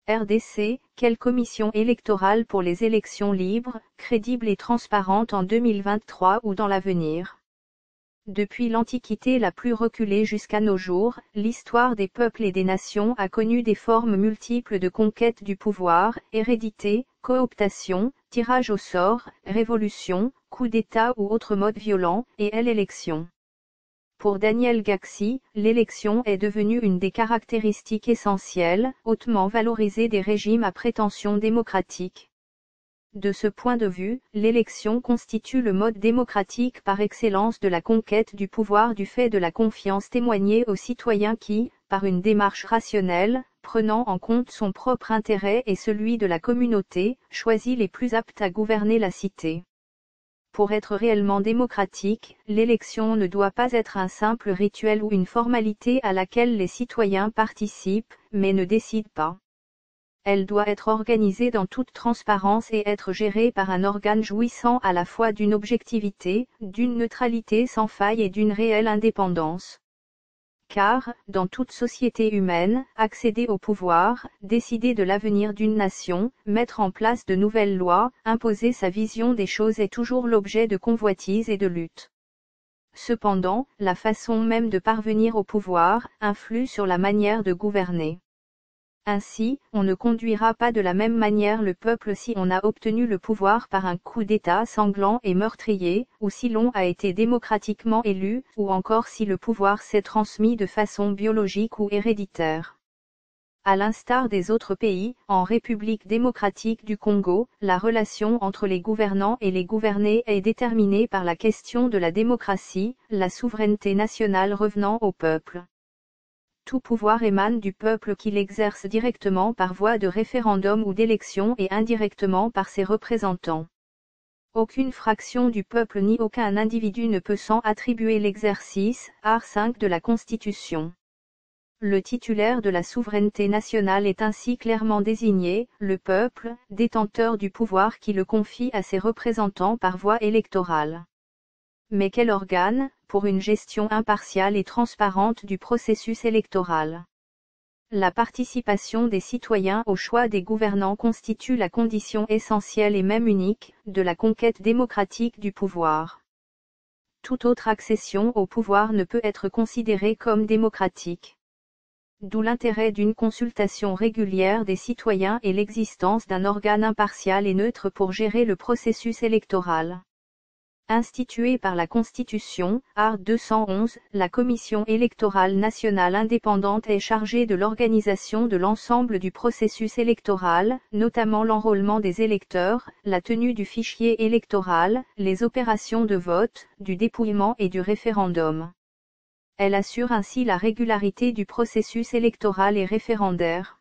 RDC, quelle commission électorale pour les élections libres, crédibles et transparentes en 2023 ou dans l'avenir? Depuis l'Antiquité la plus reculée jusqu'à nos jours, l'histoire des peuples et des nations a connu des formes multiples de conquête du pouvoir, hérédité, cooptation, tirage au sort, révolution, coup d'État ou autres modes violents, et l'élection. Pour Daniel Gaxi, l'élection est devenue une des caractéristiques essentielles, hautement valorisées des régimes à prétention démocratique. De ce point de vue, l'élection constitue le mode démocratique par excellence de la conquête du pouvoir du fait de la confiance témoignée aux citoyens qui, par une démarche rationnelle, prenant en compte son propre intérêt et celui de la communauté, choisit les plus aptes à gouverner la cité. Pour être réellement démocratique, l'élection ne doit pas être un simple rituel ou une formalité à laquelle les citoyens participent, mais ne décident pas. Elle doit être organisée dans toute transparence et être gérée par un organe jouissant à la fois d'une objectivité, d'une neutralité sans faille et d'une réelle indépendance. Car, dans toute société humaine, accéder au pouvoir, décider de l'avenir d'une nation, mettre en place de nouvelles lois, imposer sa vision des choses est toujours l'objet de convoitises et de luttes. Cependant, la façon même de parvenir au pouvoir, influe sur la manière de gouverner. Ainsi, on ne conduira pas de la même manière le peuple si on a obtenu le pouvoir par un coup d'État sanglant et meurtrier, ou si l'on a été démocratiquement élu, ou encore si le pouvoir s'est transmis de façon biologique ou héréditaire. À l'instar des autres pays, en République démocratique du Congo, la relation entre les gouvernants et les gouvernés est déterminée par la question de la démocratie, la souveraineté nationale revenant au peuple. Tout pouvoir émane du peuple qui l'exerce directement par voie de référendum ou d'élection et indirectement par ses représentants. Aucune fraction du peuple ni aucun individu ne peut s'en attribuer l'exercice, art 5 de la Constitution. Le titulaire de la souveraineté nationale est ainsi clairement désigné, le peuple, détenteur du pouvoir qui le confie à ses représentants par voie électorale. Mais quel organe, pour une gestion impartiale et transparente du processus électoral? La participation des citoyens au choix des gouvernants constitue la condition essentielle et même unique, de la conquête démocratique du pouvoir. Toute autre accession au pouvoir ne peut être considérée comme démocratique. D'où l'intérêt d'une consultation régulière des citoyens et l'existence d'un organe impartial et neutre pour gérer le processus électoral. Instituée par la Constitution, art. 211, la Commission électorale nationale indépendante est chargée de l'organisation de l'ensemble du processus électoral, notamment l'enrôlement des électeurs, la tenue du fichier électoral, les opérations de vote, du dépouillement et du référendum. Elle assure ainsi la régularité du processus électoral et référendaire.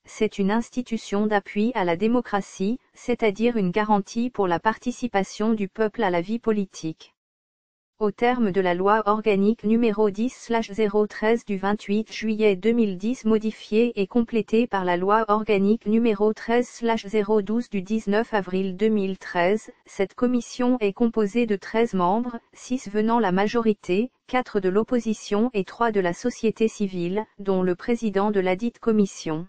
C'est une institution d'appui à la démocratie, c'est-à-dire une garantie pour la participation du peuple à la vie politique. Au terme de la loi organique numéro 10/013 du 28 juillet 2010 modifiée et complétée par la loi organique numéro 13/012 du 19 avril 2013, cette commission est composée de 13 membres, 6 venant la majorité, 4 de l'opposition et 3 de la société civile, dont le président de ladite commission.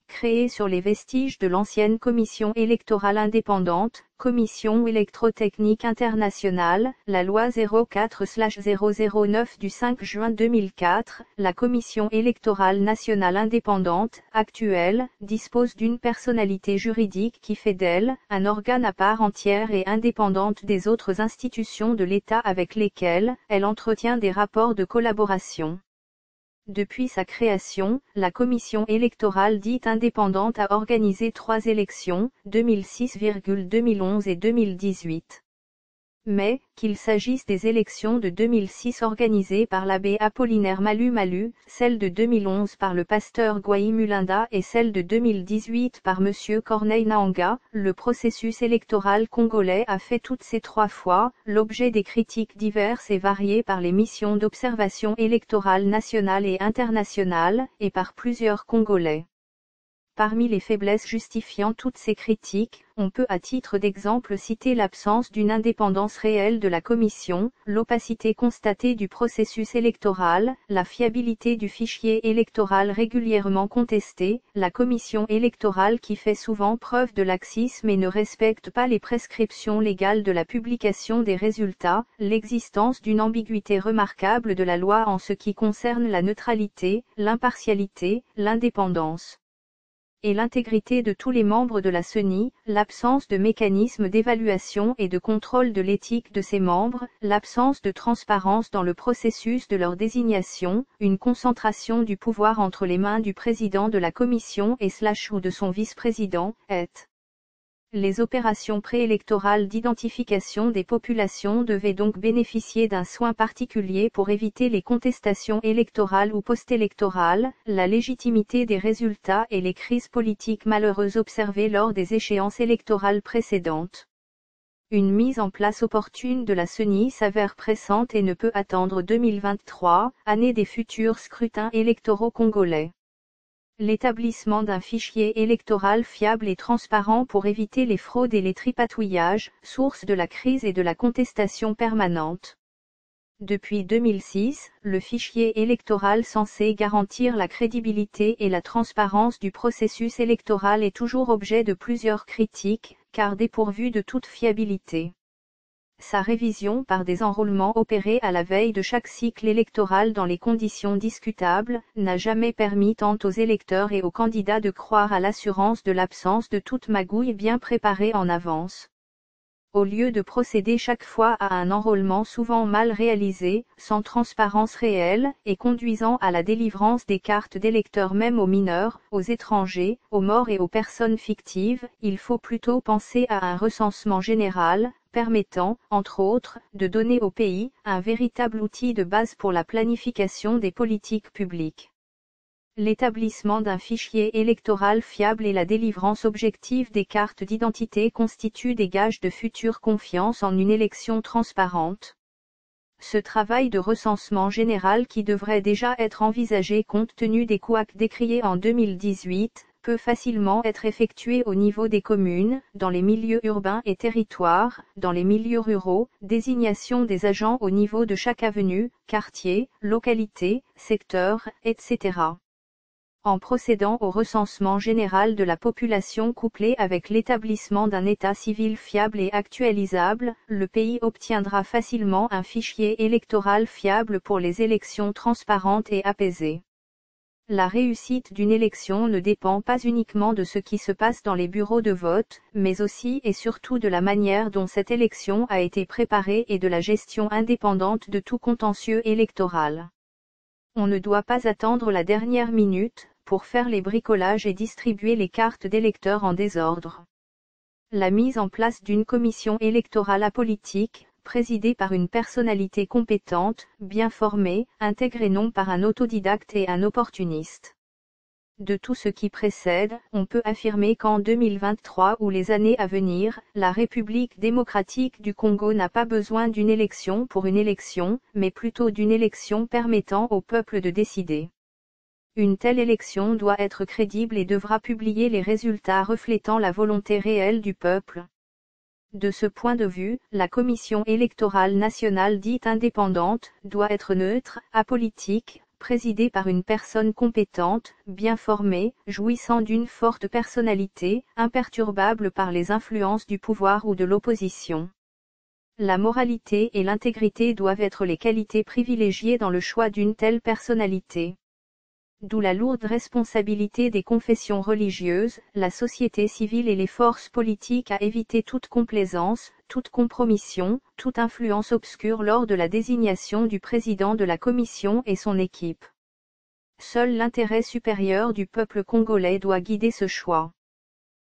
Créée sur les vestiges de l'ancienne Commission électorale indépendante, Commission électrotechnique internationale, la loi 04/009 du 5 juin 2004, la Commission électorale nationale indépendante, actuelle, dispose d'une personnalité juridique qui fait d'elle, un organe à part entière et indépendante des autres institutions de l'État avec lesquelles, elle entretient des rapports de collaboration. Depuis sa création, la commission électorale dite indépendante a organisé 3 élections, 2006, 2011 et 2018. Mais, qu'il s'agisse des élections de 2006 organisées par l'abbé Apollinaire Malu, celle de 2011 par le pasteur Gwayi Mulinda et celle de 2018 par M. Corneille Naanga, le processus électoral congolais a fait toutes ces 3 fois l'objet des critiques diverses et variées par les missions d'observation électorale nationale et internationale, et par plusieurs Congolais. Parmi les faiblesses justifiant toutes ces critiques, on peut à titre d'exemple citer l'absence d'une indépendance réelle de la Commission, l'opacité constatée du processus électoral, la fiabilité du fichier électoral régulièrement contesté, la Commission électorale qui fait souvent preuve de laxisme et ne respecte pas les prescriptions légales de la publication des résultats, l'existence d'une ambiguïté remarquable de la loi en ce qui concerne la neutralité, l'impartialité, l'indépendance et l'intégrité de tous les membres de la CENI, l'absence de mécanismes d'évaluation et de contrôle de l'éthique de ses membres, l'absence de transparence dans le processus de leur désignation, une concentration du pouvoir entre les mains du président de la commission ou de son vice-président, etc. Les opérations préélectorales d'identification des populations devaient donc bénéficier d'un soin particulier pour éviter les contestations électorales ou post-électorales, la légitimité des résultats et les crises politiques malheureuses observées lors des échéances électorales précédentes. Une mise en place opportune de la CENI s'avère pressante et ne peut attendre 2023, année des futurs scrutins électoraux congolais. L'établissement d'un fichier électoral fiable et transparent pour éviter les fraudes et les tripatouillages, source de la crise et de la contestation permanente. Depuis 2006, le fichier électoral censé garantir la crédibilité et la transparence du processus électoral est toujours objet de plusieurs critiques, car dépourvu de toute fiabilité. Sa révision par des enrôlements opérés à la veille de chaque cycle électoral dans les conditions discutables, n'a jamais permis tant aux électeurs et aux candidats de croire à l'assurance de l'absence de toute magouille bien préparée en avance. Au lieu de procéder chaque fois à un enrôlement souvent mal réalisé, sans transparence réelle, et conduisant à la délivrance des cartes d'électeurs même aux mineurs, aux étrangers, aux morts et aux personnes fictives, il faut plutôt penser à un recensement général, permettant, entre autres, de donner au pays un véritable outil de base pour la planification des politiques publiques. L'établissement d'un fichier électoral fiable et la délivrance objective des cartes d'identité constituent des gages de future confiance en une élection transparente. Ce travail de recensement général qui devrait déjà être envisagé compte tenu des couacs décriés en 2018, peut facilement être effectué au niveau des communes, dans les milieux urbains et territoires, dans les milieux ruraux, désignation des agents au niveau de chaque avenue, quartier, localité, secteur, etc. En procédant au recensement général de la population couplé avec l'établissement d'un état civil fiable et actualisable, le pays obtiendra facilement un fichier électoral fiable pour les élections transparentes et apaisées. La réussite d'une élection ne dépend pas uniquement de ce qui se passe dans les bureaux de vote, mais aussi et surtout de la manière dont cette élection a été préparée et de la gestion indépendante de tout contentieux électoral. On ne doit pas attendre la dernière minute, pour faire les bricolages et distribuer les cartes d'électeurs en désordre. La mise en place d'une commission électorale apolitique, présidée par une personnalité compétente, bien formée, intégrée non par un autodidacte et un opportuniste. De tout ce qui précède, on peut affirmer qu'en 2023 ou les années à venir, la République démocratique du Congo n'a pas besoin d'une élection pour une élection, mais plutôt d'une élection permettant au peuple de décider. Une telle élection doit être crédible et devra publier les résultats reflétant la volonté réelle du peuple. De ce point de vue, la Commission électorale nationale dite indépendante doit être neutre, apolitique, présidée par une personne compétente, bien formée, jouissant d'une forte personnalité, imperturbable par les influences du pouvoir ou de l'opposition. La moralité et l'intégrité doivent être les qualités privilégiées dans le choix d'une telle personnalité. D'où la lourde responsabilité des confessions religieuses, la société civile et les forces politiques à éviter toute complaisance, toute compromission, toute influence obscure lors de la désignation du président de la commission et son équipe. Seul l'intérêt supérieur du peuple congolais doit guider ce choix.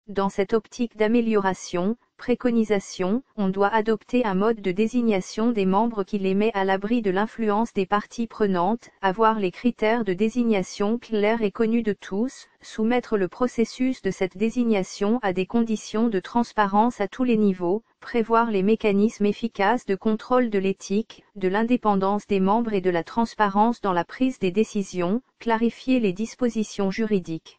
Dans cette optique d'amélioration, préconisation, on doit adopter un mode de désignation des membres qui les met à l'abri de l'influence des parties prenantes, avoir les critères de désignation clairs et connus de tous, soumettre le processus de cette désignation à des conditions de transparence à tous les niveaux, prévoir les mécanismes efficaces de contrôle de l'éthique, de l'indépendance des membres et de la transparence dans la prise des décisions, clarifier les dispositions juridiques.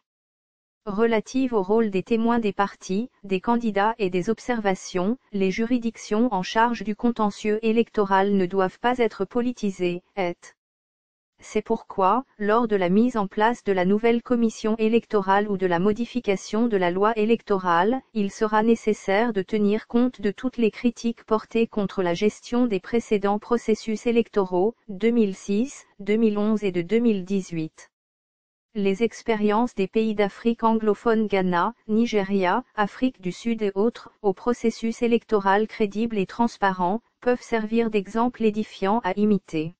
Relative au rôle des témoins des partis, des candidats et des observations, les juridictions en charge du contentieux électoral ne doivent pas être politisées, C'est pourquoi, lors de la mise en place de la nouvelle commission électorale ou de la modification de la loi électorale, il sera nécessaire de tenir compte de toutes les critiques portées contre la gestion des précédents processus électoraux, 2006, 2011 et de 2018. Les expériences des pays d'Afrique anglophone Ghana, Nigeria, Afrique du Sud et autres, au processus électoral crédible et transparent, peuvent servir d'exemple édifiant à imiter.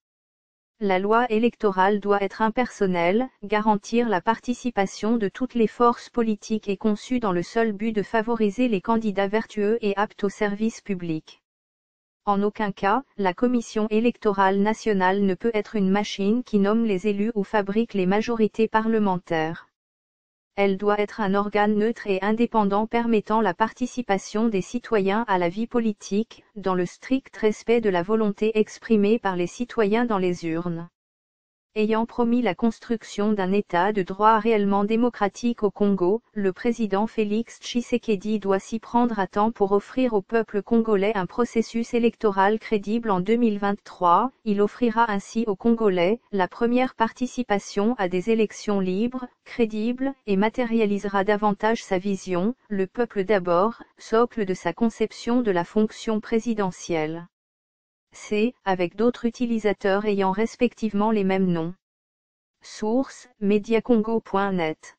La loi électorale doit être impersonnelle, garantir la participation de toutes les forces politiques et conçue dans le seul but de favoriser les candidats vertueux et aptes au service public. En aucun cas, la Commission électorale nationale ne peut être une machine qui nomme les élus ou fabrique les majorités parlementaires. Elle doit être un organe neutre et indépendant permettant la participation des citoyens à la vie politique, dans le strict respect de la volonté exprimée par les citoyens dans les urnes. Ayant promis la construction d'un État de droit réellement démocratique au Congo, le président Félix Tshisekedi doit s'y prendre à temps pour offrir au peuple congolais un processus électoral crédible en 2023. Il offrira ainsi aux Congolais la première participation à des élections libres, crédibles, et matérialisera davantage sa vision, le peuple d'abord, socle de sa conception de la fonction présidentielle. Avec d'autres utilisateurs ayant respectivement les mêmes noms. Source: mediacongo.net